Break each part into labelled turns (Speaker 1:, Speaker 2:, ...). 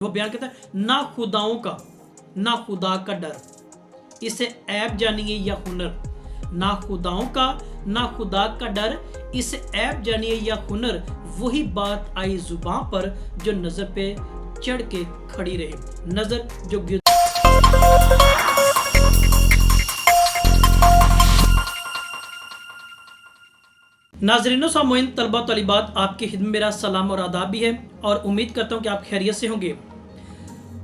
Speaker 1: वो बयान करता है, ना खुदाओं का ना खुदा का डर, इसे ऐब जानिए या हुनर। ना खुदाओं का ना खुदा का डर, इसे ऐब जानिए या हुनर, वही बात आई जुबान पर जो नजर पे चढ़ के खड़ी रहे। नजर जो नाजरीनो सामोइन तलबा तलिबात, आपकी खिदमत मेरा सलाम और आदाब भी है और उम्मीद करता हूँ कि आप खैरियत से होंगे।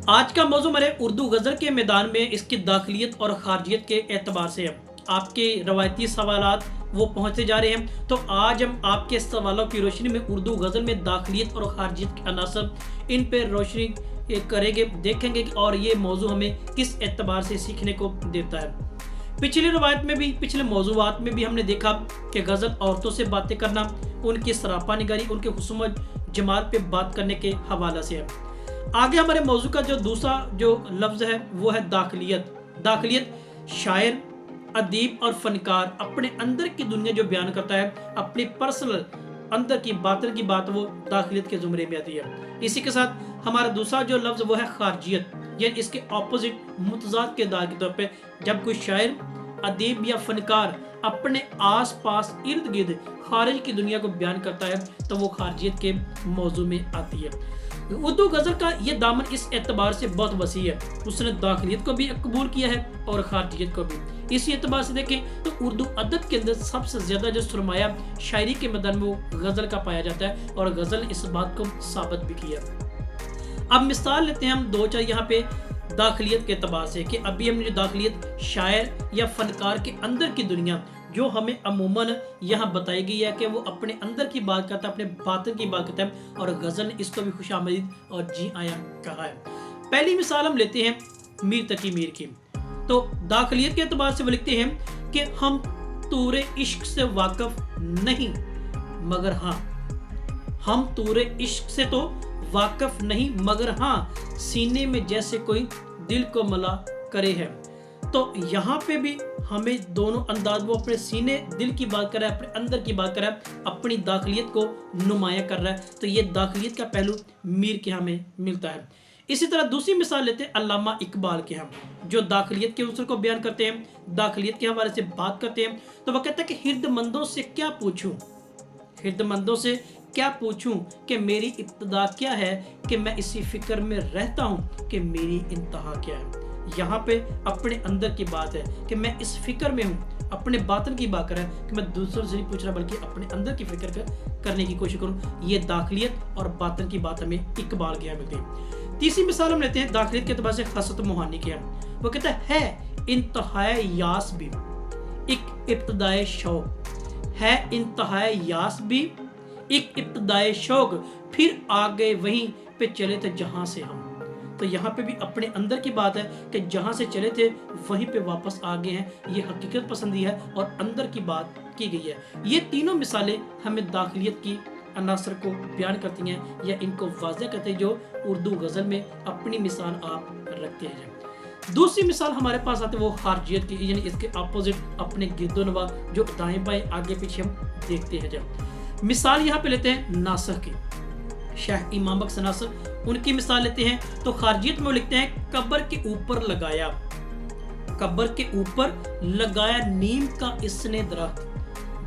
Speaker 1: आज का मौजू मेरे उर्दू गज़ल के मैदान में इसकी दाखिलियत और खारजियत के एतबार से है। आपके रवायती सवालात वो पहुँचते जा रहे हैं, तो आज हम आपके सवालों की रोशनी में उर्दू गज़ल में दाखिलियत और खारजियत के अनासर इन पर रोशनी करेंगे, देखेंगे और ये मौजू हमें किस एतबार से सीखने को देता है। पिछली रवायत में भी, पिछले मौजूआत में भी हमने देखा कि गज़ल औरतों से बातें करना, उनकी सरापा निगारी, उनके हुस्न जमाल पे बात करने के हवाला से है। आगे हमारे मौजू का जो दूसरा जो लफ्ज़ है वो है दाखिलियत। दाखिलियत शायर, अदीब और फनकार अपने अंदर की दुनिया जो बयान करता है, अपनी पर्सनल अंदर की बातन की बात, वो दाखिलियत के ज़ुमरे में आती है। इसी के साथ हमारा दूसरा जो लफ्ज़ वो है खारजियत, ये इसके ऑपोजिट मुतज़ाद के दार के तौर पे जब कोई शायर, अदीब या फनकार अपने आस पास इर्द गिर्द खारिज की दुनिया को बयान करता है तो वो खारजियत के मौजू में आती है। उर्दू गज़ल का ये दामन इस एतबार से बहुत वसी है, उसने दाखिलियत को भी कबूल किया है और खारजियत को भी। इसी एतबार से देखें तो उर्दू अदब के अंदर सबसे ज़्यादा जो सरमाया शायरी के मैदान में वो गज़ल का पाया जाता है और गज़ल ने इस बात को साबित भी किया। अब मिसाल लेते हैं हम दो चार यहाँ पे दाखिलियत के एतबार से कि अभी हमने जो दाखिलियत शायर या फनकार के अंदर की दुनिया जो हमें अमूमन यहाँ बताई गई है कि वो अपने अंदर की बात करता है, अपने बातिन की बात करता है और गज़ल ने इसको भी खुशामदीद और जी आया कहा है। पहली मिसाल हम लेते हैं मीर तकी मीर की। तो दाखिलियत के एतबार से वो लिखते हैं कि हम तूरे इश्क से वाकिफ नहीं मगर हाँ, हम तूरे इश्क से तो वाकिफ नहीं मगर हाँ, सीने में जैसे कोई दिल को मला करे है। तो यहाँ पे भी हमें दोनों अंदाज, वो अपने सीने दिल की बात कर रहा है, अपने अंदर की बात कर रहा है, अपनी दाखिलियत को नुमाया कर रहा है। तो ये दाखिलियत का पहलू मीर के हमें मिलता है। इसी तरह दूसरी मिसाल लेते हैं अल्लामा इकबाल के हम, जो दाखिलियत के उसूल को बयान करते हैं, दाखिलियत के हवाले से बात करते हैं। तो वह कहता है कि हिर्दमंदों से क्या पूछूं, हिर्दमंदों से क्या पूछूं कि मेरी इब्तदा क्या है, कि मैं इसी फिक्र में रहता हूं कि मेरी इंतहा क्या है। यहाँ पे अपने अंदर की बात है कि मैं इस फिक्र में हूँ, अपने बातन की बात कर रहा है कि मैं दूसरों से नहीं पूछ रहा बल्कि अपने अंदर की फिक्र करने की कोशिश करूँ। ये दाखिलियत और बातन की बात हमें इकबाल के यहाँ मिलती है। तीसरी मिसाल हम लेते हैं दाखिलियत के अतबार से हसरत मोहानी के यहाँ। वो कहता है इंतहाए यास भी एक इब्तदाए शौक है, इंतहाए यास भी एक इब्तदाए शौक, फिर आ गए वहीं पे चले थे जहां से हम। तो यहाँ पे भी अपने अंदर की बात है कि जहां से चले थे वहीं पे वापस आ गए हैं। ये हकीकत पसंदी है और अंदर की बात की गई है। ये तीनों मिसालें हमें दाखिलियत की अनासर को बयान करती हैं या इनको वाज़ेह करते हैं जो उर्दू गज़ल में अपनी मिसाल आप रखते हैं। दूसरी मिसाल हमारे पास आते हैं वो खारजियत की, यानी इसके अपोजिट अपने गिरदोनवा जो दाएं बाएं आगे पीछे हम देखते हैं। जब मिसाल यहाँ पे लेते हैं नासिर की, शाह इमाम बख्श नासिर, उनकी मिसाल लेते हैं तो खारजियत में वो लिखते हैं कब्र के ऊपर लगाया, कब्र के ऊपर लगाया नीम का इसने दरख्त,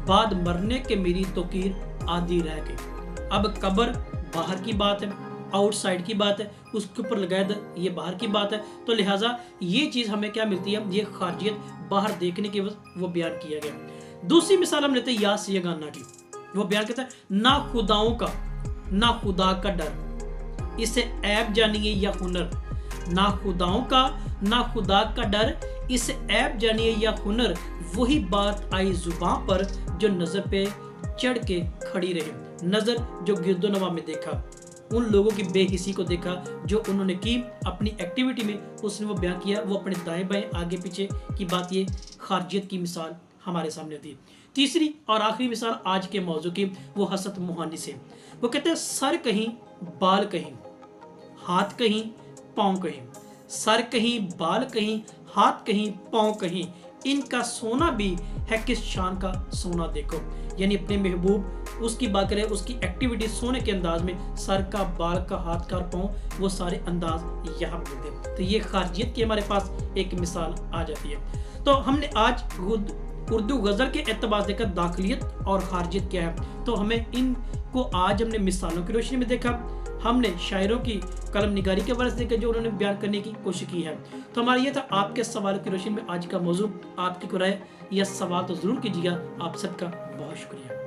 Speaker 1: बाद मरने के मेरी तोकीर आदि रह गई। अब कब्र बाहर की बात है, आउटसाइड की बात है, उसके ऊपर लगाया ये बाहर की बात है। तो लिहाजा ये चीज़ हमें क्या मिलती है, ये खारजियत बाहर देखने के वो बयान किया गया। दूसरी मिसाल हम लेते हैं यास यगाना की। वो बयान करता है ना खुदाओं का ना खुदा का डर, इसे ऐब जानिए या हुनर। ना खुदाओं का ना खुदा का डर, इसे ऐब जानिए या हुनर, वही बात आई जुबान पर जो नजर पे चढ़ के खड़ी रहे। नजर जो गिरदोनवा में देखा, उन लोगों की बेहिसी को देखा जो उन्होंने की अपनी एक्टिविटी में, उसने वो बयान किया। वो अपने दाएं बाएं आगे पीछे की बात, ये खारजियत की मिसाल हमारे सामने थी। तीसरी और आखिरी मिसाल आज के मौजू की वो हसरत मोहानी से। वो कहते हैं सर कहीं बाल कहीं, हाथ कहीं पाँव कहीं, सर कहीं बाल कहीं, हाथ कहीं पाँव कहीं, इनका सोना भी है किस शान का सोना देखो। यानी अपने महबूब اس کی بات کریں اس کی ایکٹیویٹی سونے کے انداز میں، سر کا، بال کا، ہاتھ کا اور پاؤں، وہ سارے انداز یہاں پہ ملتے ہیں۔ تو یہ خارجیت کی ہمارے پاس ایک مثال آ جاتی ہے۔ تو ہم نے آج اردو غزل کے اعتبار سے دیکھا داخلیت اور خارجیت کیا ہے، تو ہمیں ان کو آج ہم نے مثالوں کی روشنی میں دیکھا، ہم نے شاعروں کی قلم نگاری کے بارے سے دیکھا جو انہوں نے بیان کرنے کی کوشش کی ہے۔ تو ہمارا یہ تھا آپ کے سوالوں کی روشنی میں آج کا موضوع۔ آپ کی کوئی رائے یا سوال تو ضرور کیجیے گا۔ آپ سب کا بہت شکریہ۔